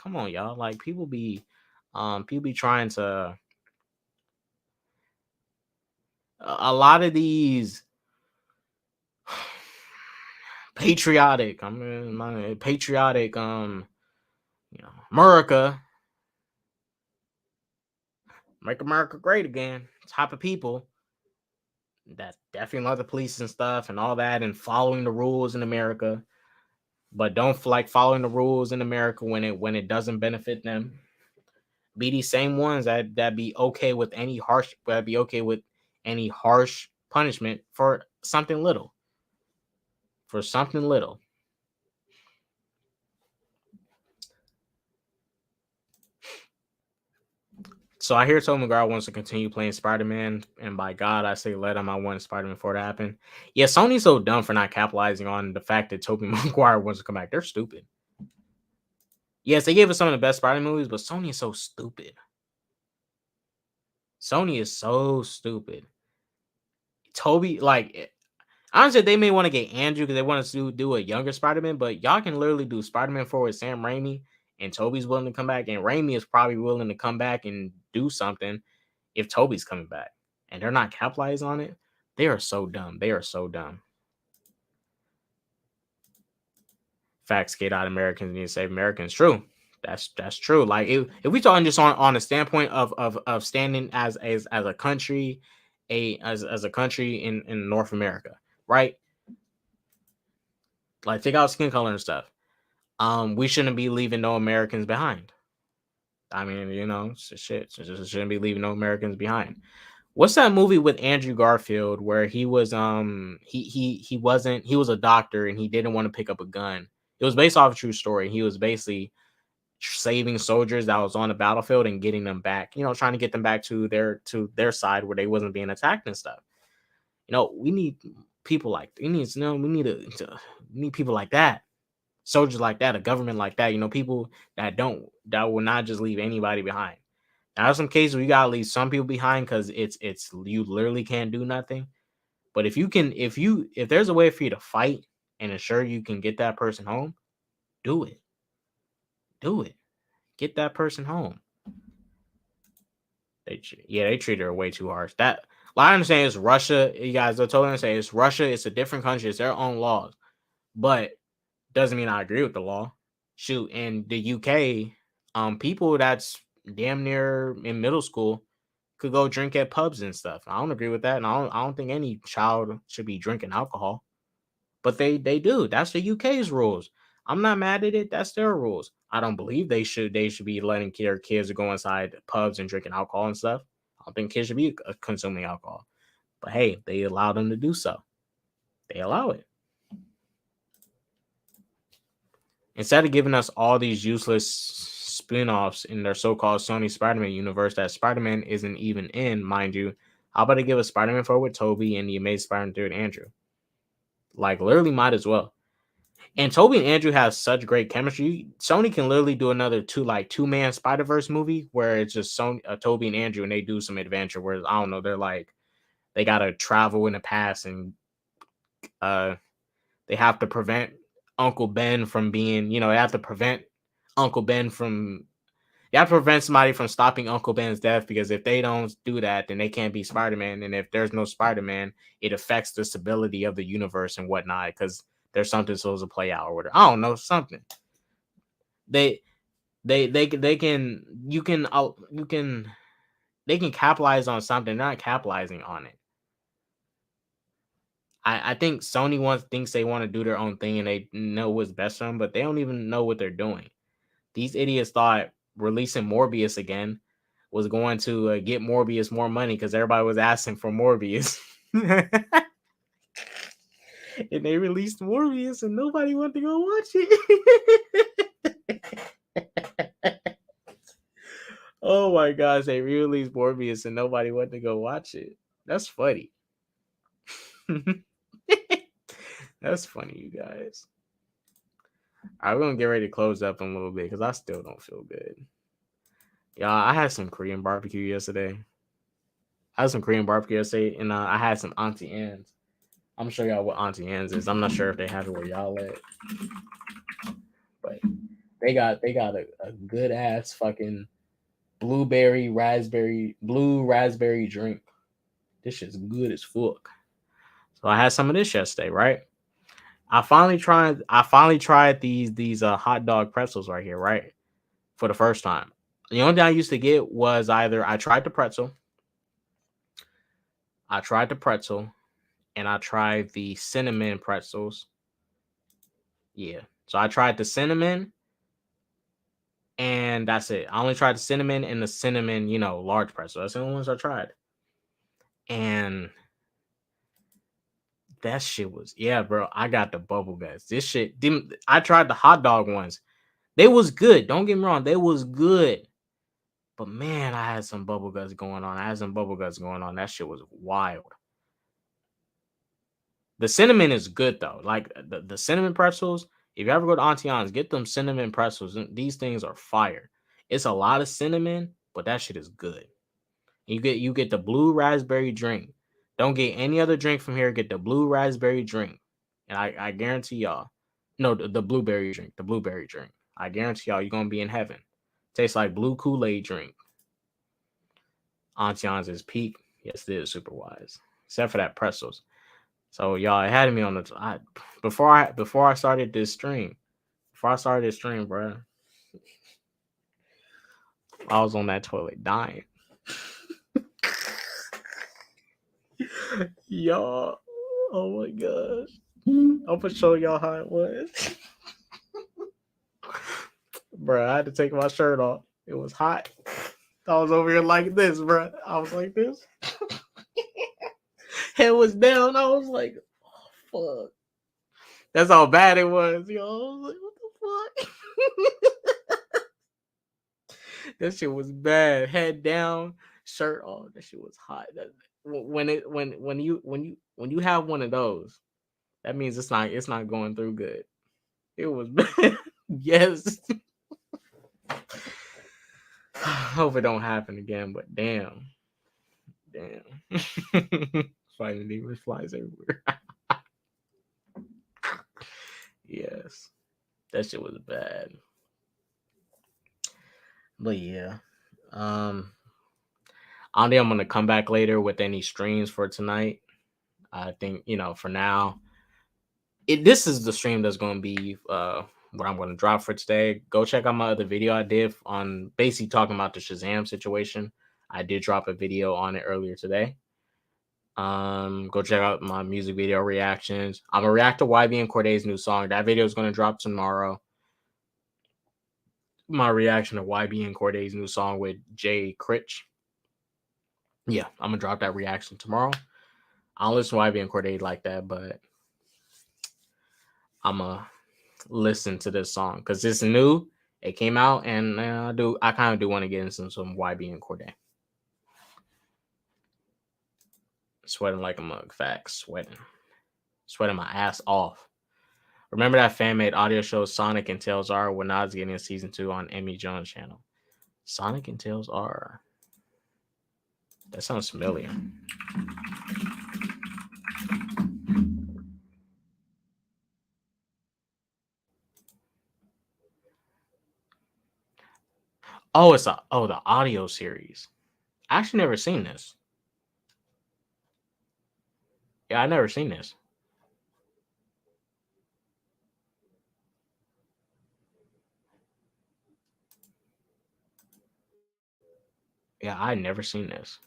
S1: Come on, y'all. Like people be trying to a lot of these patriotic, America, make America great again type of people that definitely love the police and stuff and all that and following the rules in America, but don't like following the rules in America when it doesn't benefit them. Be these same ones that be okay with any harsh punishment for something little. So I hear Tobey Maguire wants to continue playing Spider-Man, and by God, I say let him. I want Spider-Man 4 to happen. Yeah, Sony's so dumb for not capitalizing on the fact that Tobey Maguire wants to come back. They're stupid. Yes, they gave us some of the best Spider-Man movies, but Sony is so stupid. Toby, like, honestly, they may want to get Andrew because they want to do a younger Spider-Man, but y'all can literally do Spider-Man 4 with Sam Raimi, and Toby's willing to come back, and Raimi is probably willing to come back and do something if Toby's coming back, and they're not capitalizing on it. They are so dumb. Facts, get out Americans need to save Americans. True. That's true. Like if we talking just on a standpoint of standing as a country, as a country in North America, right? Like take out skin color and stuff. We shouldn't be leaving no Americans behind. I mean, shit, shouldn't be leaving no Americans behind. What's that movie with Andrew Garfield where he was he was a doctor and he didn't want to pick up a gun. It was based off a true story. He was basically saving soldiers that was on the battlefield and getting them back, trying to get them back to their side where they wasn't being attacked and stuff. We need people like we need we need people like that, soldiers like that, a government like that. People that will not just leave anybody behind. Now, there's some cases where you gotta leave some people behind because it's you literally can't do nothing. But if there's a way for you to fight and ensure you can get that person home, do it. Do it. Get that person home. They treat her way too harsh. That I understand it's Russia. You guys are totally understand it's Russia. It's a different country. It's their own laws, but doesn't mean I agree with the law. Shoot, in the UK, people that's damn near in middle school could go drink at pubs and stuff. I don't agree with that, and I don't think any child should be drinking alcohol. But they do. That's the UK's rules. I'm not mad at it. That's their rules. I don't believe they should be letting their kids go inside pubs and drinking alcohol and stuff. I don't think kids should be consuming alcohol. But hey, they allow them to do so. They allow it. Instead of giving us all these useless spin-offs in their so-called Sony Spider-Man universe that Spider-Man isn't even in, mind you, how about they give us Spider-Man 4 with Toby and the Amazing Spider-Man 3 with Andrew? Like, literally might as well. And Toby and Andrew have such great chemistry. Sony can literally do another two-man Spider-Verse movie where it's just Toby and Andrew and they do some adventure where, I don't know, they're like, they got to travel in the past and they have to prevent Uncle Ben from being, they have to prevent Uncle Ben from, you have to prevent somebody from stopping Uncle Ben's death, because if they don't do that, then they can't be Spider-Man. And if there's no Spider-Man, it affects the stability of the universe and whatnot, because there's something supposed to play out or whatever. I don't know, something. They can capitalize on something, not capitalizing on it. I think Sony thinks they want to do their own thing and they know what's best for them, but they don't even know what they're doing. These idiots thought releasing Morbius again was going to get Morbius more money because everybody was asking for Morbius. And they released Morbius and nobody wanted to go watch it. Oh my gosh, they re-released Morbius and nobody wanted to go watch it. That's funny. That's funny, you guys. I'm gonna get ready to close up in a little bit because I still don't feel good. Yeah, I had some Korean barbecue yesterday. And I had some Auntie Anne's. I'm gonna show y'all what Auntie Anne's is. I'm not sure if they have it where y'all at, but they got a good ass fucking blue raspberry drink. This shit's good as fuck. So I had some of this yesterday, right? I finally tried these hot dog pretzels right here, right? For the first time. The only thing I used to get was either I tried the pretzel, and I tried the cinnamon pretzels. Yeah. So I tried the cinnamon, and that's it. I only tried the cinnamon and the cinnamon, large pretzel. That's the only ones I tried. And that shit was, yeah, bro. I got the bubble guts. This shit, I tried the hot dog ones. They was good. Don't get me wrong. They was good. But man, I had some bubble guts going on. That shit was wild. The cinnamon is good though. Like the cinnamon pretzels. If you ever go to Auntie Anne's, get them cinnamon pretzels. These things are fire. It's a lot of cinnamon, but that shit is good. You get the blue raspberry drink. Don't get any other drink from here. Get the blue raspberry drink, and I guarantee y'all. No, the blueberry drink. The blueberry drink. I guarantee y'all, you're gonna be in heaven. Tastes like blue Kool-Aid drink. Auntie Anne's is peak. Yes, it is super wise. Except for that pretzels. So y'all, it had me on the before I started this stream. Bro, I was on that toilet dying. Y'all, oh my gosh. I'm gonna show y'all how it was. Bro, I had to take my shirt off. It was hot. I was over here like this, bro. I was like this. Head was down. I was like, oh, fuck. That's how bad it was, yo. I was like, what the fuck? That shit was bad. Head down, shirt off. That shit was hot. When you have one of those, that means it's not going through good. It was bad. Yes. Hope it don't happen again, but damn. Fighting demons flies everywhere. Yes. That shit was bad. But yeah. I don't think I'm gonna come back later with any streams for tonight. I think, for now, this is the stream that's gonna be what I'm gonna drop for today. Go check out my other video I did on basically talking about the Shazam situation. I did drop a video on it earlier today. Go check out my music video reactions. I'm gonna react to YB and Corday's new song. That video is gonna drop tomorrow. My reaction to YB and Corday's new song with Jay Critch. Yeah, I'm gonna drop that reaction tomorrow. I don't listen to YB and Corday like that, but I'm gonna listen to this song because it's new. It came out, and I kind of do want to get into some YB and Corday. Sweating like a mug. Facts. Sweating my ass off. Remember that fan-made audio show Sonic and Tails R when I was getting a season 2 on Emmy Jones' channel? Sonic and Tails R. That sounds familiar. Oh, the audio series. I actually never seen this. Yeah, I never seen this. Yeah, I never seen this.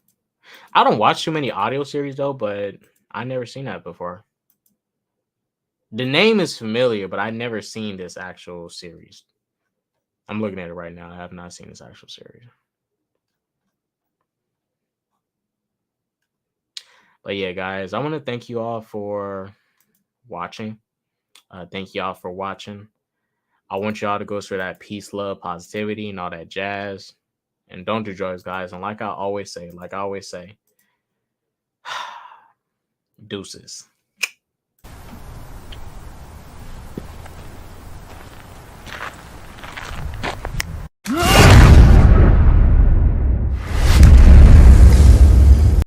S1: I don't watch too many audio series though, but I never seen that before. The name is familiar, but I never seen this actual series. I'm looking at it right now. I have not seen this actual series. But yeah, guys, I want to thank you all for watching. Thank you all for watching. I want y'all to go through that peace, love, positivity, and all that jazz. And don't do drugs, guys. And like I always say, deuces.